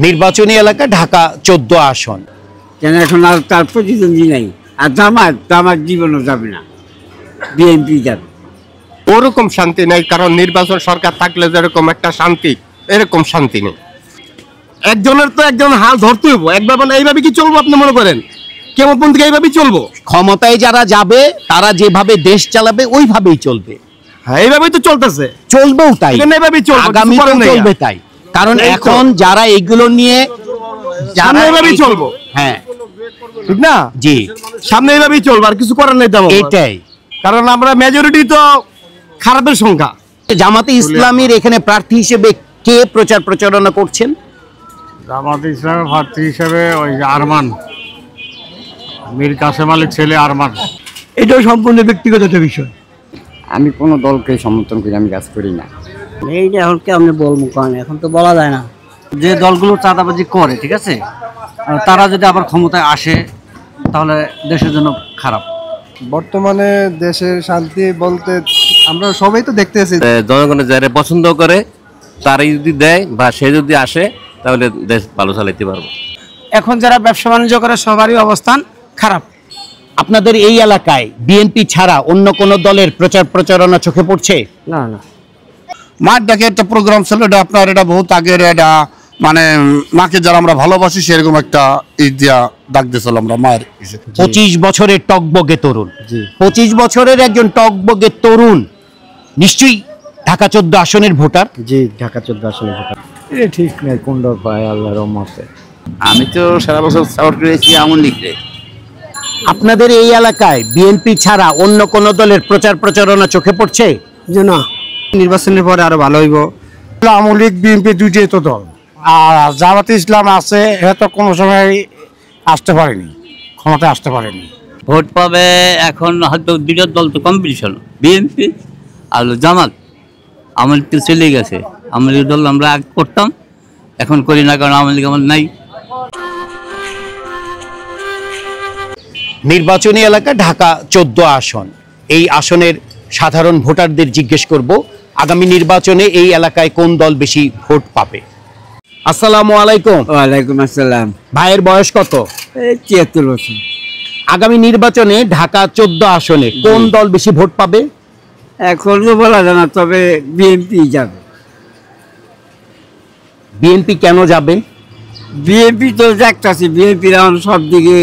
নির্বাচনী এলাকা ঢাকা 14 আসন। কেন এখন আর তার প্রতিদ্বন্দ্বী নাই, আর জামাত জীবনও যাবে না, বিএনপি যাবে। ওরকম শান্তি নেই, কারণ নির্বাচন সরকার থাকলে যেরকম একটা শান্তি, এরকম শান্তি নেই। একজনের তো একজন হাল ধরতে হইব, একভাবে না এইভাবে কি চলবো? আপনি মনে করেন কেমন পন্থী এইভাবেই চলবো? ক্ষমতায় যারা যাবে তারা যেভাবে দেশ চালাবে ওইভাবেই চলবে। হ্যাঁ, এইভাবেই তো চলতেছে, চলবেও তাই, এইভাবেই চলবে, আগামীতেও চলবে তাই। কারণ এখন যারা এইগুলো নিয়ে সামনে এইভাবেই চলবো। হ্যাঁ ঠিক না? জি, সামনে এইভাবেই চলবো, আর কিছু করার নেই তেমন। এটাই, কারণ আমরা মেজরিটি তো খারাপের সংখ্যা। জামাতে ইসলামীর এখানে প্রার্থী হিসেবে কে প্রচার প্রচারণা করছেন? জামাতে ইসলামের প্রার্থী হিসেবে ওই আরমান, মীর কাসেম আলীর ছেলে আরমান। এটাও সম্পূর্ণ ব্যক্তিগত একটা বিষয়। আমি কোনো দলকে সমর্থন করি, আমি কাজ করি না। এইটা এখন কেমন বলবো, কারণ এখন তো বলা যায় না। যে দলগুলো চাঁদাবাজি করে, ঠিক আছে, তারা যদি আবার ক্ষমতায় আসে তাহলে দেশের জন্য খারাপ। বর্তমানে দেশের শান্তি বলতে আমরা সবাই তো দেখতেছি, জনগণের যারা পছন্দ করে তারাই যদি দেয় বা সে যদি আসে তাহলে দেশ ভালো চালাইতে পারবো। এখন যারা ব্যবসা বাণিজ্য করে সবারই অবস্থান খারাপ। আপনাদের এই এলাকায় বিএনপি ছাড়া অন্য কোন দলের প্রচার প্রচারণা চোখে পড়ছে? না না, মার ডাকে একটা প্রোগ্রাম ছিল, এটা আপনার এটা বহুত আগের, এটা মানে মাকে যারা আমরা ভালোবাসি সেরকম একটা ঈদ দিয়া ডাক দিয়েছিল আমরা মায়ের। 25 বছরের টকবগে তরুণ, 25 বছরের একজন টকবগে তরুণ নিশ্চয়ই ঢাকা 14 আসনের ভোটার। জি, ঢাকা 14 আসনের ভোটার। এটা ঠিক নাই, কোন দল পায় আল্লাহর রহমতে। আমি তো সারা বছর সাপোর্ট করেছি আওয়ামী লীগকে। আপনাদের এই এলাকায় বিএনপি ছাড়া অন্য কোন দলের প্রচার প্রচারণা চোখে পড়ছে? যে না, নির্বাচনের পরে আরো ভালো হইব। আওয়ামী লীগ বিএনপি দুইটাই তো দল, আর জামাতে ইসলাম আছে, এ তো কোনো সময় আসতে পারেনি, ক্ষমতায় আসতে পারেনি। ভোট পাবে এখন হয়তো দুটো দল তো কম্পিটিশন, বিএনপি আর জামাত। আওয়ামী লীগ তো চলে গেছে, আওয়ামী লীগ দল আমরা আগে করতাম, এখন করি না, কারণ আওয়ামী লীগ আমার নাই। নির্বাচনী এলাকা ঢাকা 14 আসন। এই আসনের সাধারণ ভোটারদের জিজ্ঞেস করব আগামী নির্বাচনে এই এলাকায় কোন দল বেশি ভোট পাবে। আসসালামু আলাইকুম। ওয়ালাইকুম আসসালাম। ভাইয়ের বয়স কত? 73 বছর। আগামী নির্বাচনে ঢাকা 14 আসনে কোন দল বেশি ভোট পাবে? এখন তো বলা যায় না, তবে বিএনপি যাবে। বিএনপি কেন যাবে? বিএনপি তো দেখতেছি, বিএনপির এখন সব দিকে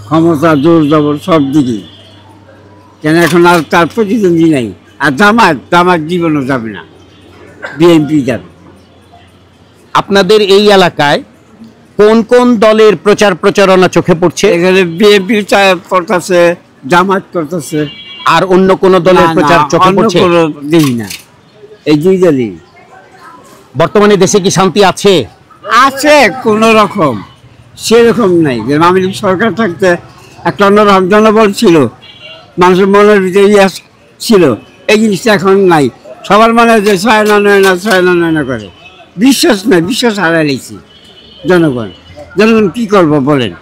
ক্ষমতা, জোর জবর সব দিকে। কেন এখন আর তার প্রতিদ্বন্দ্বী নাই, আর জামাত জীবনও যাবে না, বিএনপি যাবে। আপনাদের এই এলাকায় কোন কোন দলের প্রচার প্রচারণা চোখে পড়ছে? এখানে বিএনপি করতেছে, জামাত করতেছে, আর অন্য কোন দলের প্রচার চোখে পড়ছে? দেখি না, এই দুই দলই। বর্তমানে দেশে কি শান্তি আছে? আছে কোন রকম, সেরকম নাই। যে আওয়ামী লীগ সরকার থাকতে একটা অন্যরকম জনবল ছিল, মানুষের মনের ভিতরে ছিল, এই জিনিসটা এখন নাই। সবার মনে যে ছয় না করে বিশ্বাস নাই, বিশ্বাস হারাই লেছি জনগণ কি করবো বলেন?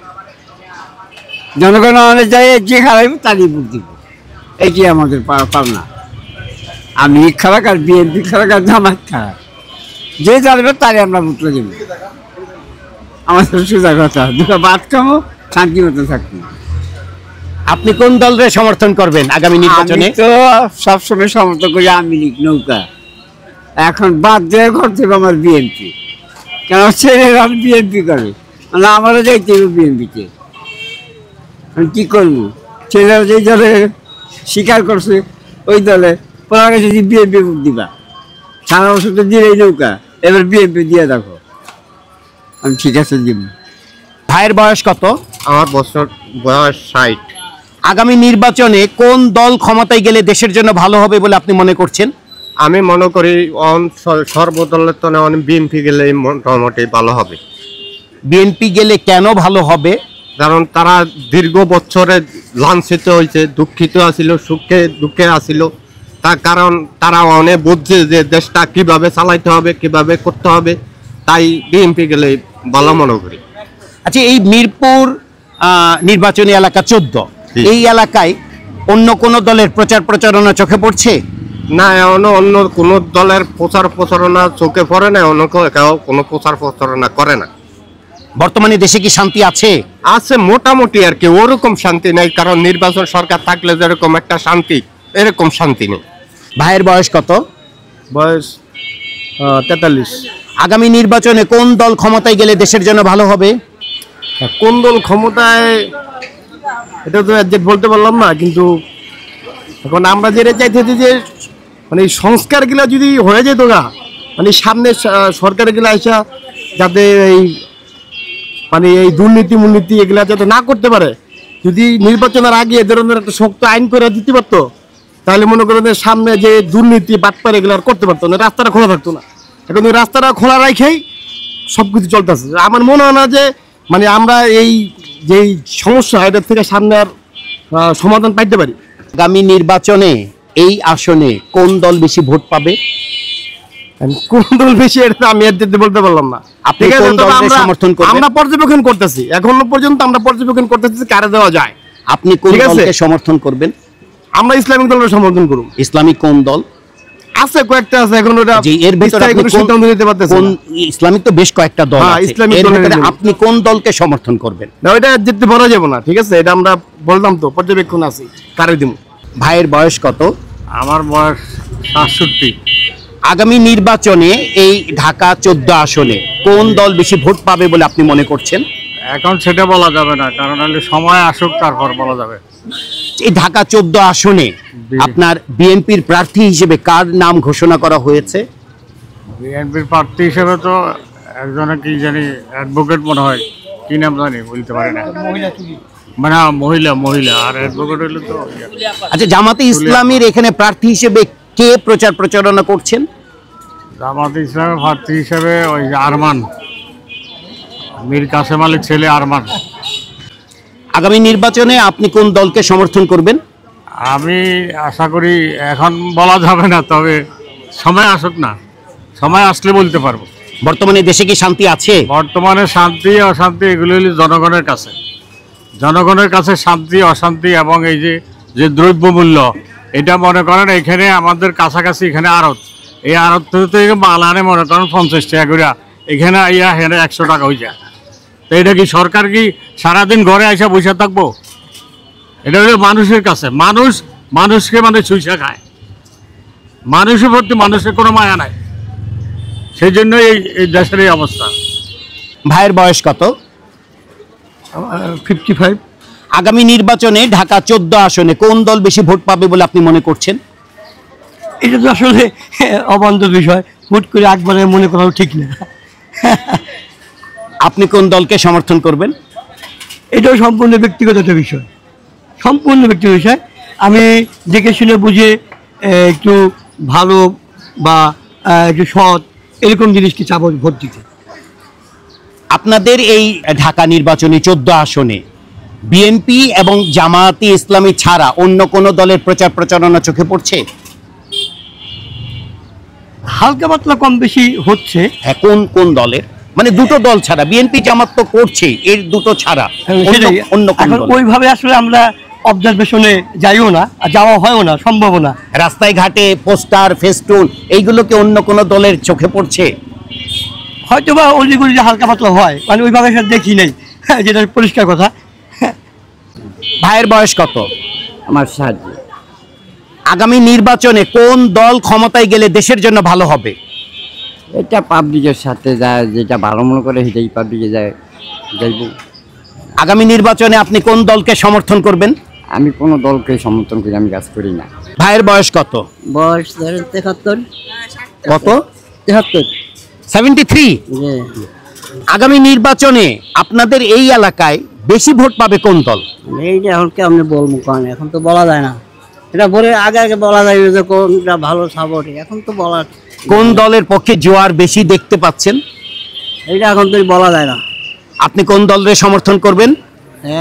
জনগণ অনেক জায়গায় যে হারাইব তারই ভোট দিব, এইটি আমাদের পাওনা। আমি খারাপ আর বিএনপি খারাপ আর জামাত খারাপ, যে জানবে তারই আমরা ভোট দেব। আমাদের সোজা কথা, দুটো ভাত খাবো, শান্তি মতো থাকবো। আপনি কোন দলের সমর্থন করবেন আগামী নির্বাচনে? তো সবসময় সমর্থন করি আওয়ামী লীগ, নৌকা। এখন বাদ দিয়ে করতে হবে আমার বিএনপি, কেন ছেলেরা বিএনপি করে, মানে আমারও যাইতে হবে বিএনপিতে। আমি কী করবো? ছেলেরা যেই দলে স্বীকার করছে ওই দলে, পরে গেছে যে বিএনপি ভোট দিবা, সারা বছর তো দিলেই নৌকা, এবার বিএনপি দিয়ে দেখো। আমি ঠিক আছে দিব। ভাইয়ের বয়স কত? আমার বয়স 60। আগামী নির্বাচনে কোন দল ক্ষমতায় গেলে দেশের জন্য ভালো হবে বলে আপনি মনে করছেন? আমি মনে করি সর্বদলের তো বিএনপি গেলে মোটামুটি ভালো হবে। বিএনপি গেলে কেন ভালো হবে? কারণ তারা দীর্ঘ বছরে লাঞ্ছিত হয়েছে, দুঃখিত আছিল, সুখে দুঃখে আছিল, তার কারণ তারা অনেক বুঝছে যে দেশটা কিভাবে চালাইতে হবে, কিভাবে করতে হবে, তাই বিএনপি গেলে ভালো মনে করি। আচ্ছা, এই মিরপুর নির্বাচনী এলাকা 14, এই এলাকায় অন্য কোন দলের প্রচার প্রচারণা চোখে পড়ছে? না এখনো অন্য কোনো দলের প্রচার প্রচারণা চোখে পড়ে না, অন্য কেউ কোনো প্রচার প্রচারণা করে না। বর্তমানে দেশে কি শান্তি আছে? আছে মোটামুটি আর কি, ওরকম শান্তি নেই, কারণ নির্বাচন সরকার থাকলে যেরকম একটা শান্তি, এরকম শান্তি নেই। ভাইয়ের বয়স কত? বয়স 43। আগামী নির্বাচনে কোন দল ক্ষমতায় গেলে দেশের জন্য ভালো হবে? কোন দল ক্ষমতায় এটা তো একজ্যাক্ট বলতে পারলাম না, কিন্তু এখন আমরা যেটা চাইতেছি যে মানে সংস্কারগুলো যদি হয়ে যেত না, মানে সামনে সরকারগুলো আইসা যাতে এই মানে এই দুর্নীতি মুর্নীতি এগুলা যাতে না করতে পারে, যদি নির্বাচনের আগে এ ধরনের একটা শক্ত আইন করে দিতে পারতো, তাহলে মনে করেন সামনে যে দুর্নীতি বাটপার এগুলো আর করতে পারতো না, রাস্তাটা খোলা থাকতো না। এখন ওই রাস্তাটা খোলা রাখাই সব কিছু চলতেছে। আমার মনে হয় না যে মানে আমরা এই যেই সমস্যা এটার থেকে সামনে আর সমাধান পাইতে পারি। আগামী নির্বাচনে এই আসনে কোন দল বেশি ভোট পাবে? কোন দল বেশি এটা আমি বলতে পারলাম না। আপনি কোন দলকে সমর্থন করবেন? আমরা পর্যবেক্ষণ করতেছি, এখনো পর্যন্ত আমরা পর্যবেক্ষণ করতেছি কারে দেওয়া যায়। আপনি কোন দলকে সমর্থন করবেন? আমরা ইসলামিক দলের সমর্থন করব। ইসলামিক কোন দল আছে? কয়েকটা আছে, এখন ওটা এর ভিতরে সিদ্ধান্ত নিতে পারতেছি না। ইসলামিক তো বেশ কয়েকটা দল আছে, ইসলামিক এর দলের ভিতরে আপনি কোন দলকে সমর্থন করবেন? না ওইটা যেতে বলা যাবে না, ঠিক আছে? এটা আমরা বললাম তো পর্যবেক্ষণ আছে কারে দিব। ভাইয়ের বয়স কত? আমার বয়স 67। আগামী নির্বাচনে এই ঢাকা 14 আসনে কোন দল বেশি ভোট পাবে বলে আপনি মনে করছেন? এখন সেটা বলা যাবে না, কারণ হলে সময় আসুক তারপর বলা যাবে। এই ঢাকা 14 আসনে আপনার বিএনপির প্রার্থী হিসেবে কার নাম ঘোষণা করা হয়েছে? বিএনপির প্রার্থী হিসেবে তো একজনে কি জানি অ্যাডভোকেট মনে হয়, কি নাম জানি বলতে পারি না, মানে মহিলা আর অ্যাডভোকেট হইলে তো। আচ্ছা, জামাতে ইসলামীর এখানে প্রার্থী হিসেবে কে প্রচার প্রচারণা করছেন? জামাতে ইসলামের প্রার্থী হিসেবে ওই আরমান, মীর কাসেম আলীর ছেলে আরমান। আগামী নির্বাচনে আপনি কোন দলকে সমর্থন করবেন? আমি আশা করি এখন বলা যাবে না, তবে সময় আসুক না, সময় আসলে বলতে পারবো। বর্তমানে দেশে কি শান্তি আছে? বর্তমানে শান্তি অশান্তি এগুলো হলো জনগণের কাছে, জনগণের কাছে শান্তি অশান্তি এবং এই যে দ্রব্যমূল্য, এটা মনে করেন এখানে আমাদের কাছাকাছি এখানে আড়ত, এই আড়ত থেকে মাল আনে মনে করেন 50 টাকা করে, এখানে আইয়া হেনে 100 টাকা হয়ে যায়। তো এটা কি সরকার কি সারাদিন ঘরে আইসা বসে থাকবো? এটা হলো মানুষের কাছে, মানুষকে মানে চুইসা খায়, মানুষের প্রতি মানুষের কোনো মায়া নাই, সেই জন্য এই দেশের এই অবস্থা। ভাইয়ের বয়স কত? 55। আগামী নির্বাচনে ঢাকা 14 আসনে কোন দল বেশি ভোট পাবে বলে আপনি মনে করছেন? এটা তো আসলে অবান্তর বিষয়, হুট করে একবারে মনে করাও ঠিক না। আপনি কোন দলকে সমর্থন করবেন? এটাও সম্পূর্ণ ব্যক্তিগত একটা বিষয়, সম্পূর্ণ ব্যক্তিগত বিষয়। আমি দেখে শুনে বুঝে একটু ভালো বা একটু সৎ এরকম জিনিসকে চাবো ভোট দিতে। আপনাদের এই ঢাকা নির্বাচনী 14 আসনে বিএনপি এবং জামায়াতে ইসলামী ছাড়া অন্য কোন দলের প্রচার প্রচারণা চোখে পড়ছে? হালকা পাতলা কম বেশি হচ্ছে। হ্যাঁ, কোন দলের? মানে দুটো দল ছাড়া, বিএনপি জামাত তো করছে, এর দুটো ছাড়া অন্য কোন দল? ওইভাবে আসলে আমরা অবজারভেশনে যাইও না, যাওয়া হয়ও না, সম্ভব না। রাস্তায় ঘাটে পোস্টার ফেস্টুন এইগুলো কি অন্য কোন দলের চোখে পড়ছে? হয়তো বা অলিগুলি হালকা পাতলা হয়, মানে ওইভাবে দেখি নেই, যেটা পরিষ্কার কথা। ভাইয়ের বয়স কত? আমার সাহায্য। আগামী নির্বাচনে কোন দল ক্ষমতায় গেলে দেশের জন্য ভালো হবে? এটা পাবলিকের সাথে যায়, যেটা ভালো মনে করে সেটাই পাবলিকে যাইব। আগামী নির্বাচনে আপনি কোন দলকে সমর্থন করবেন? আমি কোনো দলকে সমর্থন করি, আমি কাজ করি না। ভাইয়ের বয়স কত? বয়স 73। কত? 73। 73। আগামী নির্বাচনে আপনাদের এই এলাকায় বেশি ভোট পাবে কোন দল? এইটা এখন কেমন বলবো, কারণ এখন তো বলা যায় না, এটা বলে আগে বলা যায় যে কোনটা ভালো সাপোর্ট, এখন তো বলা। কোন দলের পক্ষে জোয়ার বেশি দেখতে পাচ্ছেন? এইটা এখন তো বলা যায় না। আপনি কোন দলের সমর্থন করবেন?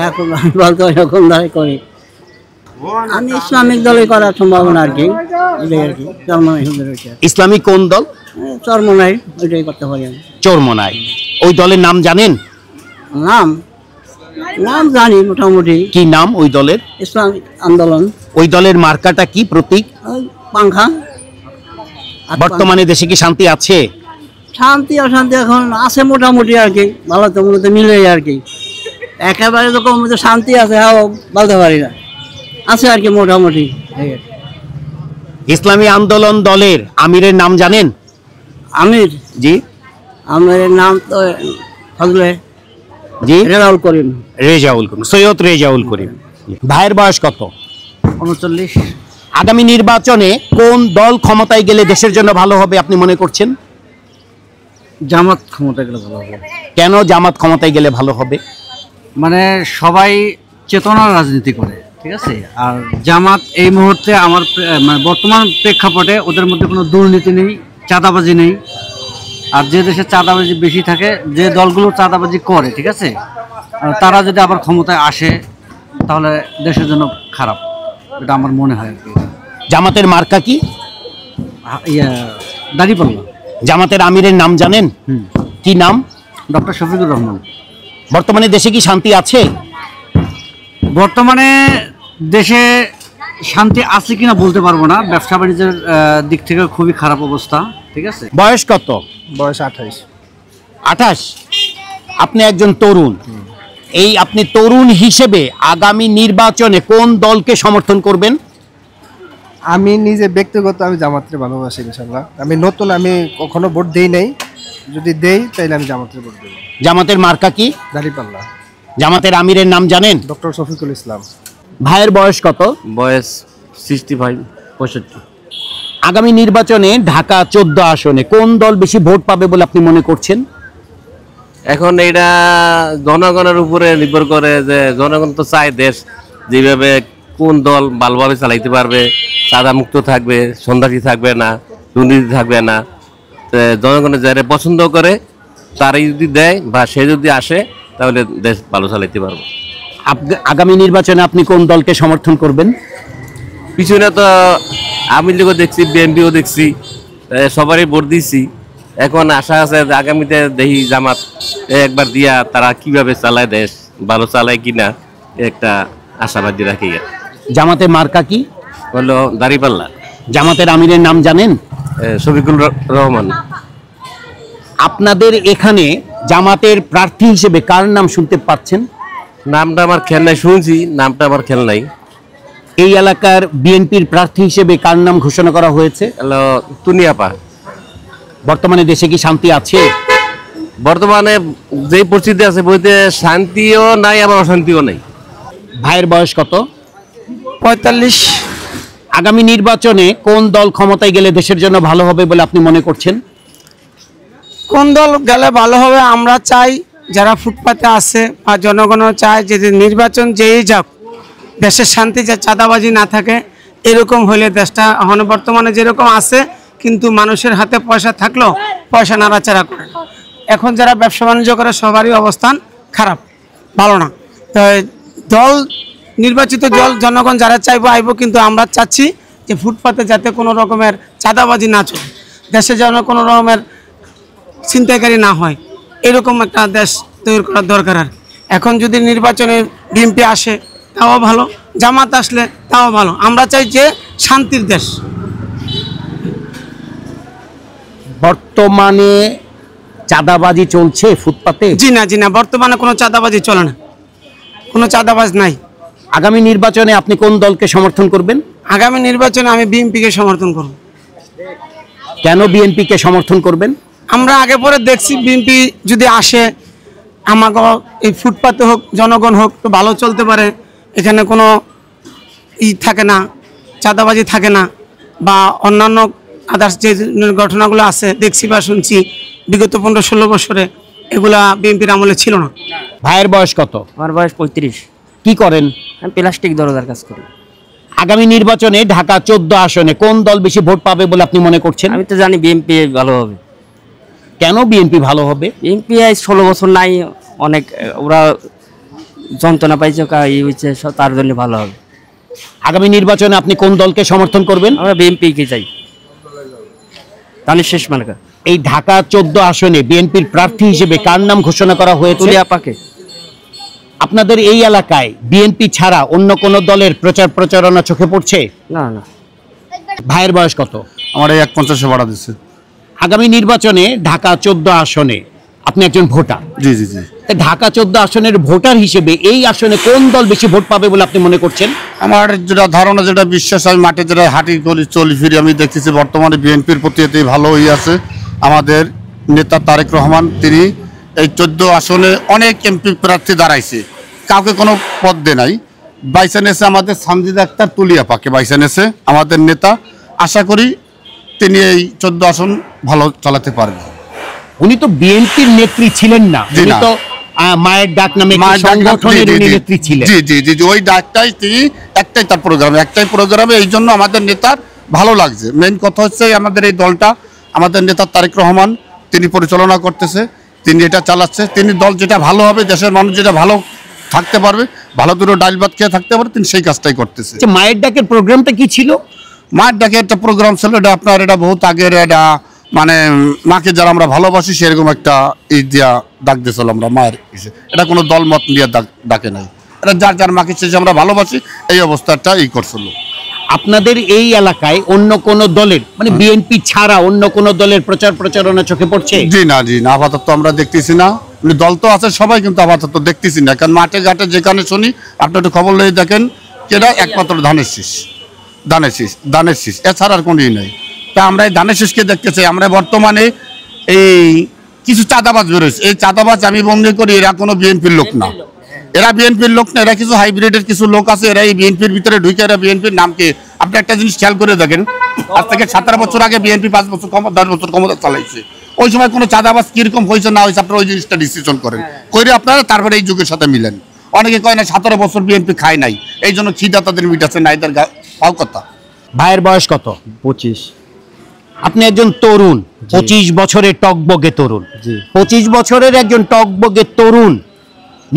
এখন আমি বলতে কোন দলে করি, আমি ইসলামিক দলে করার সম্ভাবনা আর কি, ইসলামিক কোন দল? চরমনাই, ওইটাই করতে পারি আমি। চরমনাই, ওই দলের নাম জানেন? নাম জানি মোটামুটি। কি নাম ওই দলের? ইসলামিক আন্দোলন। ওই দলের মার্কাটা কি, প্রতীক? পাংখা। বর্তমানে দেশে কি শান্তি আছে? শান্তি অশান্তি এখন আছে মোটামুটি আর কি, ভালো তো মূলত মিলে আর কি। একেবারে তো কম শান্তি আছে বলতে পারি না, আছে আর কি মোটামুটি। ইসলামী আন্দোলন দলের আমিরের নাম জানেন? আমির? জি। আমিরের নাম তো ফজলে জি রেজাউল করিম। রেজাউল করিম, সৈয়দ রেজাউল করিম। ভাইয়ের বয়স কত? 39। আগামী নির্বাচনে কোন দল ক্ষমতায় গেলে দেশের জন্য ভালো হবে আপনি মনে করছেন? জামাত ক্ষমতায় গেলে ভালো হবে। কেন জামাত ক্ষমতায় গেলে ভালো হবে? মানে সবাই চেতনার রাজনীতি করে, ঠিক আছে। আর জামাত এই মুহূর্তে আমার মানে বর্তমান প্রেক্ষাপটে ওদের মধ্যে কোনো দুর্নীতি নেই, চাঁদাবাজি নেই। আর যে দেশে চাঁদাবাজি বেশি থাকে, যে দলগুলো চাঁদাবাজি করে, ঠিক আছে, তারা যদি আবার ক্ষমতায় আসে তাহলে দেশের জন্য খারাপ, এটা আমার মনে হয় আর কি। জামাতের মার্কা কি? দাঁড়িপাল্লা। জামাতের আমিরের নাম জানেন? কি নাম? ডক্টর শফিকুর রহমান। বর্তমানে দেশে কি শান্তি আছে? বর্তমানে দেশে শান্তি আছে কিনা বলতে পারবো না, ব্যবসা বাণিজ্যের দিক থেকে খুবই খারাপ অবস্থা, ঠিক আছে। বয়স কত? বয়স 28। 28। আপনি একজন তরুণ, এই আপনি তরুণ হিসেবে আগামী নির্বাচনে কোন দলকে সমর্থন করবেন? আমি নিজে ব্যক্তিগত আমি জামাতকে ভালোবাসি ইনশাআল্লাহ। আমি নতুন, আমি কখনো ভোট দেই নাই, যদি দেই তাহলে আমি জামাতের ভোট দেব। জামাতের মার্কা কি? দাঁড়িপাল্লা। জামাতের আমিরের নাম জানেন? ডক্টর শফিকুল ইসলাম। ভাইয়ের বয়স কত? বয়স 65। আগামী নির্বাচনে ঢাকা 14 আসনে কোন দল বেশি ভোট পাবে বলে আপনি মনে করছেন? এখন এটা জনগণের উপরে নির্ভর করে, যে জনগণ তো চায় দেশ যেভাবে কোন দল ভালোভাবে চালাইতে পারবে, চাঁদা মুক্ত থাকবে, সন্ত্রাসী থাকবে না, দুর্নীতি থাকবে না। জনগণের যারা পছন্দ করে তারাই যদি দেয় বা সে যদি আসে তাহলে দেশ ভালো চালাইতে পারবে। আগামী নির্বাচনে আপনি কোন দলকে সমর্থন করবেন? পিছনে তো আওয়ামী লীগও দেখছি, বিএনপিও দেখছি, সবারই ভোট দিচ্ছি। এখন আশা আছে আগামীতে দেখি জামাত একবার দিয়া তারা কিভাবে চালায়, দেশ ভালো চালায় কিনা, একটা আশাবাদী রাখি। জামাতের মার্কা কি? হলো দাঁড়িপাল্লা। জামাতের আমিরের নাম জানেন? শফিকুল রহমান। আপনাদের এখানে জামাতের প্রার্থী হিসেবে কার নাম শুনতে পাচ্ছেন? নামটা আমার খেয়াল নাই, শুনছি, নামটা আমার খেয়াল নাই। এই এলাকার বিএনপির প্রার্থী হিসেবে কার নাম ঘোষণা করা হয়েছে? হলো তুনিয়াপা। বর্তমানে দেশে কি শান্তি আছে? বর্তমানে যে পরিস্থিতি আছে বইতে শান্তিও নাই, আবার অশান্তিও নাই। ভাইয়ের বয়স কত? 45। আগামী নির্বাচনে কোন দল ক্ষমতায় গেলে দেশের জন্য ভালো হবে বলে আপনি মনে করছেন? কোন দল গেলে ভালো হবে আমরা চাই, যারা ফুটপাতে আছে বা জনগণও চায় যে নির্বাচন যেই যাক দেশের শান্তি, যে চাঁদাবাজি না থাকে, এরকম হলে দেশটা এখন বর্তমানে যেরকম আছে, কিন্তু মানুষের হাতে পয়সা থাকলেও পয়সা নাড়াচাড়া করে। এখন যারা ব্যবসা বাণিজ্য করে সবারই অবস্থান খারাপ, ভালো না। তো দল নির্বাচিত দল জনগণ যারা চাইবো আইব, কিন্তু আমরা চাচ্ছি যে ফুটপাতে যাতে কোনো রকমের চাঁদাবাজি না চলে, দেশে যেন কোনো রকমের ছিনতাইকারী না হয়, এরকম একটা দেশ তৈরি করার দরকার। আর এখন যদি নির্বাচনে বিএনপি আসে তাও ভালো, জামাত আসলে তাও ভালো, আমরা চাই যে শান্তির দেশ। বর্তমানে চাঁদাবাজি চলছে ফুটপাতে? জি না, বর্তমানে কোনো চাঁদাবাজি চলে না, কোনো চাঁদাবাজ নাই। আগামী নির্বাচনে আপনি কোন দলকে সমর্থন করবেন? আগামী নির্বাচনে আমি বিএনপিকে সমর্থন করব। কেন বিএনপিকে সমর্থন করবেন? আমরা আগে পরে দেখছি বিএনপি যদি আসে, আমাকে এই ফুটপাতে হোক, জনগণ হোক, তো ভালো চলতে পারে। এখানে কোনো থাকে না, চাঁদাবাজি থাকে না, বা অন্যান্য আদার্স যে ঘটনাগুলো আছে দেখছি বা শুনছি বিগত 15-16 বছরে, এগুলা বিএনপির আমলে ছিল না। ভাইয়ের বয়স কত? আমার বয়স 35। কি করেন? আমি প্লাস্টিক দরজার কাজ করি। আগামী নির্বাচনে ঢাকা 14 আসনে কোন দল বেশি ভোট পাবে বলে আপনি মনে করছেন? আমি তো জানি বিএনপি ভালো হবে। কেন বিএনপি ভালো হবে? বিএনপি 16 বছর নাই, অনেক ওরা যন্ত্রণা পাইছে, তার জন্য ভালো হবে। আগামী নির্বাচনে আপনি কোন দলকে সমর্থন করবেন? আমরা বিএনপিকে চাই, তাহলে শেষ মার্কা। এই ঢাকা 14 আসনে বিএনপির প্রার্থী হিসেবে কার নাম ঘোষণা করা হয়েছে? তুলিয়াপাকে। আপনাদের এই এলাকায় বিএনপি ছাড়া অন্য কোন দলের প্রচারণা চোখে পড়ছে? না। ভাইয়ের বয়স কত? আমার এই 150-এ ভাড়া দিচ্ছে। আগামী নির্বাচনে ঢাকা 14 আসনে আপনি একজন ভোটার। জি জি জি। ঢাকা 14 আসনের ভোটার হিসেবে এই আসনে কোন দল বেশি ভোট পাবে বলে আপনি মনে করছেন? আমার যেটা ধারণা, যেটা বিশ্বাস, আমি মাঠে যেটা হাঁটি চলি ফিরি, আমি দেখতেছি বর্তমানে বিএনপির প্রতি এতেই ভালো হয়ে আছে। আমাদের নেতা তারেক রহমান, তিনি এই 14 আসনে অনেক এমপি প্রার্থী দাঁড়াইছে, কাউকে কোনো পদ দেয় নাই। বাইসানেসে আমাদের সামজিদা আক্তার তুলিয়া পাকে বাইসানেসে আমাদের নেতা, আশা করি তিনি এই 14 আসন ভালো চালাতে পারবেন। উনি তো বিএনপির নেত্রী ছিলেন না, উনি তো মায়ের ডাক নামে সংগঠনের উনি নেত্রী ছিলেন। জি জি জি, ওই ডাকটাই তিনি একটাই তার প্রোগ্রামে, এই জন্য আমাদের নেতার ভালো লাগছে। মেইন কথা হচ্ছে আমাদের এই দলটা আমাদের নেতা তারেক রহমান তিনি পরিচালনা করতেছে, তিনি এটা চালাচ্ছে। তিনি দল যেটা ভালো হবে, দেশের মানুষ যেটা ভালো থাকতে পারবে, ভালো দুটো ডাল ভাত খেয়ে থাকতে পারবে, তিনি সেই কাজটাই করতেছে। মায়ের ডাকের প্রোগ্রামটা কি ছিল? মায়ের ডাকে একটা প্রোগ্রাম ছিল, এটা আপনার এটা বহুত আগের, এটা মানে মাকে যারা আমরা ভালোবাসি সেরকম একটা দিয়া ডাক দিয়েছিল আমরা মায়ের হিসেবে। এটা কোনো দল মত দিয়ে ডাকে নাই, এটা যার যার মাকে সে আমরা ভালোবাসি এই অবস্থাটা করছিল। আপনাদের এই এলাকায় অন্য কোন দলের, মানে বিএনপি ছাড়া অন্য কোন দলের প্রচার প্রচারণা চোখে পড়ছে? জি না, জি না, আপাতত আমরা দেখতেছি না। দল তো আছে সবাই, কিন্তু আপাতত দেখতেছি না। কারণ মাঠে ঘাটে যেখানে শুনি, আপনি একটু খবর নিয়ে দেখেন, এটা একমাত্র ধানের শীষ, এছাড়া আর কোনোই নেই। তা আমরা এই ধানের শীষকে দেখতে চাই। আমরা বর্তমানে এই কিছু চাঁদাবাজ বেরোচ্ছে, এই চাঁদাবাজ আমি মনে করি এরা কোনো বিএনপির লোক না, এরা বিএনপির লোক না, এরা কিছু হাইব্রিডের কিছু লোক আছে, এরা এই বিএনপির ভিতরে ঢুকে এরা বিএনপির নামকে, আপনি একটা জিনিস খেয়াল করে দেখেন, আজ থেকে 17 বছর আগে বিএনপি 5 বছর 10 বছর ক্ষমতা চালাইছে। ওই সময় কোনো চাঁদাবাজ কিরকম হয়েছে না হয়েছে আপনারা ওই জিনিসটা ডিসিশন করেন, করে আপনারা তারপরে এই যুগের সাথে মিলেন। অনেকে কয় না 17 বছর বিএনপি খায় নাই, এই জন্য খিদা তাদের মিটাচ্ছে না, এদের পাও কথা। ভাইয়ের বয়স কত? 25। আপনি একজন তরুণ, 25 বছরের টকবগে তরুণ। 25 বছরের একজন টকবগে তরুণ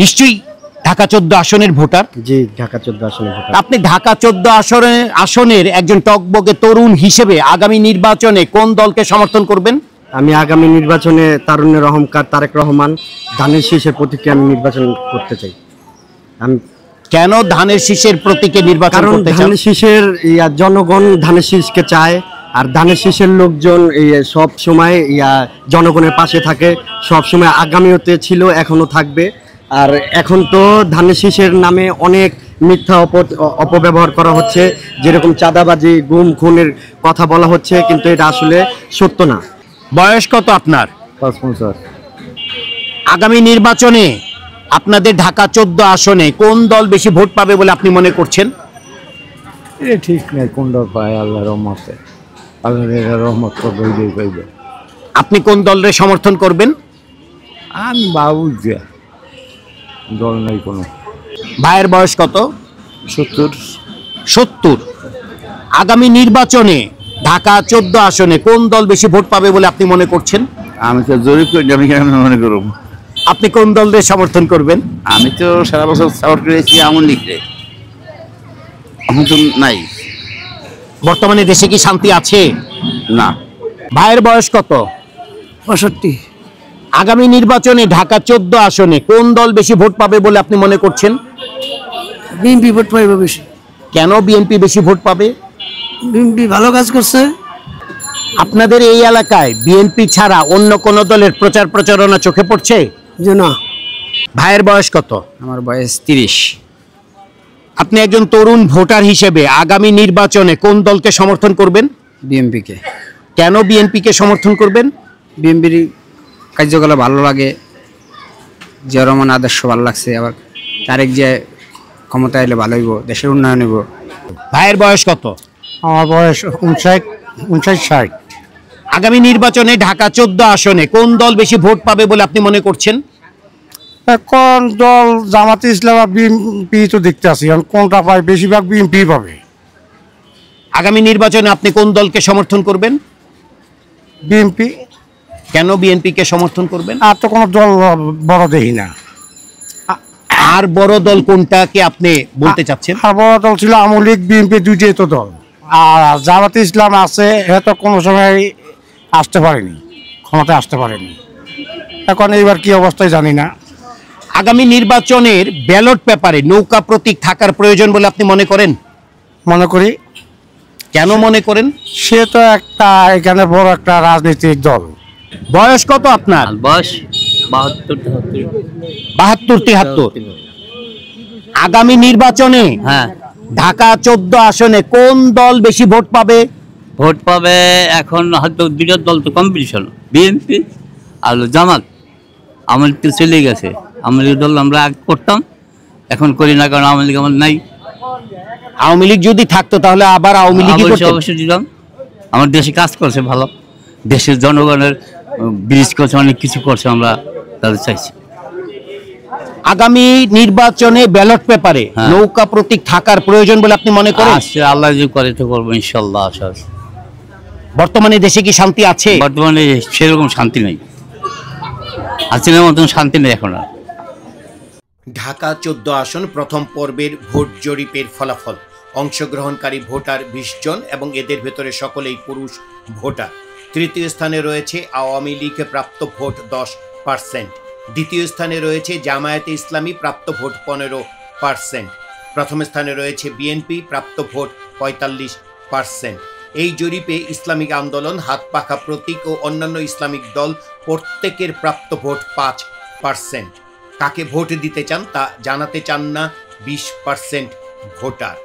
নিশ্চয়ই ঢাকা 14 আসনের ভোটার। জি, ঢাকা 14 আসনের ভোটার। আপনি ঢাকা 14 আসনের একজন টকবগে তরুণ হিসেবে আগামী নির্বাচনে কোন দলকে সমর্থন করবেন? আমি আগামী নির্বাচনে তারুণ্যের অহংকার তারেক রহমান ধানের শীষের প্রতীকে আমি নির্বাচন করতে চাই। আমি কেন ধানের শীষের প্রতীকে নির্বাচন করতে চান? ধানের শীষের জনগণ ধানের শীষকে চায়, আর ধানের শীষের লোকজন সব সময় জনগণের পাশে থাকে, সব সময় আগামীতে ছিল, এখনো থাকবে। আর এখন তো ধানের শীষের নামে অনেক মিথ্যা অপব্যবহার করা হচ্ছে, যেরকম চাঁদাবাজি, গুম খুনের কথা বলা হচ্ছে, কিন্তু এটা আসলে সত্য না। বয়স কত আপনার? 55। আগামী নির্বাচনে আপনাদের ঢাকা 14 আসনে কোন দল বেশি ভোট পাবে বলে আপনি মনে করছেন? এটা ঠিক নাই, কোন দল পায়, আল্লাহর রহমতে, আল্লাহর রহমত করবে। আপনি কোন দলের সমর্থন করবেন? আমি বাবু দল নাই কোনো। ভাইয়ের বয়স কত? 70। আগামী নির্বাচনে ঢাকা 14 আসনে কোন দল বেশি ভোট পাবে বলে আপনি মনে করছেন? আমি তো জরিপ করি, আমি কেন মনে করব। আপনি কোন দলের সমর্থন করবেন? আমি তো সারা বছর সাপোর্ট করেছি আওয়ামী লীগকে, এখন তো নাই। বর্তমানে দেশে কি শান্তি আছে? না। ভাইয়ের বয়স কত? 65। আগামী নির্বাচনে ঢাকা 14 আসনে কোন দল বেশি ভোট পাবে বলে আপনি মনে করছেন? বিএনপি ভোট পাইবে বেশি। কেন বিএনপি বেশি ভোট পাবে? বিএনপি ভালো কাজ করছে। আপনাদের এই এলাকায় বিএনপি ছাড়া অন্য কোন দলের প্রচার প্রচারণা চোখে পড়ছে? যে না। ভাইয়ের বয়স কত? আমার বয়স 30। আপনি একজন তরুণ ভোটার হিসেবে আগামী নির্বাচনে কোন দলকে সমর্থন করবেন? বিএনপিকে। কেন বিএনপিকে সমর্থন করবেন? বিএনপির কার্যকলাপ ভালো লাগে, জিয়া রহমান আদর্শ ভালো লাগছে, আবার তারেক যে ক্ষমতা এলে ভালো হইব, দেশের উন্নয়ন হইব। ভাইয়ের বয়স কত? আমার বয়স 59-60। আগামী নির্বাচনে ঢাকা 14 আসনে কোন দল বেশি ভোট পাবে বলে আপনি মনে করছেন? কোন দল, জামাতে ইসলাম আর বিএনপি তো দেখতে আসি, কোনটা পায়, বেশিরভাগ বিএনপি পাবে। আগামী নির্বাচনে আপনি কোন দলকে সমর্থন করবেন? বিএনপি। কেন বিএনপিকে সমর্থন করবেন? আর তো কোনো দল বড় দেখি না। আর বড় দল কোনটাকে আপনি বলতে চাচ্ছেন? আর বড় দল ছিল আওয়ামী লীগ, বিএনপি, দুইটাই তো দল। আর জামাতে ইসলাম আছে, হয়তো কোনো সময় আসতে পারেনি, ক্ষমতায় আসতে পারেনি। এখন এইবার কি অবস্থায় জানি না। আগামী নির্বাচনের ব্যালট পেপারে নৌকা প্রতীক থাকার প্রয়োজন বলে আপনি মনে করেন? মনে করি। কেন মনে করেন? সে তো একটা এখানে বড় একটা রাজনৈতিক দল। বয়স কত আপনার? বয়স 72-73। আগামী নির্বাচনে ঢাকা 14 আসনে কোন দল বেশি ভোট পাবে? ভোট পাবে এখন হয়তো দুটো দল তো কম্পিটিশন, বিএনপি আর জামাত। আওয়ামী লীগ তো চলে গেছে, আওয়ামী লীগ দল আমরা আগে করতাম, এখন করি না কারণ আওয়ামী লীগ আমার নাই। আওয়ামী লীগ যদি থাকতো তাহলে আবার আওয়ামী লীগ অবশ্যই দিলাম। আমার দেশে কাজ করছে ভালো, দেশের জনগণের ব্রিজ করছে, অনেক কিছু করছে, আমরা তাদের চাইছি। আগামী নির্বাচনে ব্যালট পেপারে নৌকা প্রতীক থাকার প্রয়োজন বলে আপনি মনে করেন? আল্লাহ যে করে তো করবো ইনশাল্লাহ। আশা আছে। বর্তমানে দেশে কি শান্তি আছে? বর্তমানে সেরকম শান্তি নেই, হাসিনার মতন শান্তি নেই এখন আর। ঢাকা 14 আসন প্রথম পর্বের ভোট জরিপের ফলাফল। অংশগ্রহণকারী ভোটার 20 জন এবং এদের ভেতরে সকলেই পুরুষ ভোটার। তৃতীয় স্থানে রয়েছে আওয়ামী লীগ, প্রাপ্ত ভোট 10%। দ্বিতীয় স্থানে রয়েছে জামায়াতে ইসলামী, প্রাপ্ত ভোট 15%। প্রথম স্থানে রয়েছে বিএনপি, প্রাপ্ত ভোট 45%। এই জরিপে ইসলামিক আন্দোলন, হাত পাখা প্রতীক ও অন্যান্য ইসলামিক দল প্রত্যেকের প্রাপ্ত ভোট 5%। কাকে ভোট দিতে চান তা জানাতে চান না 20% ভোটার।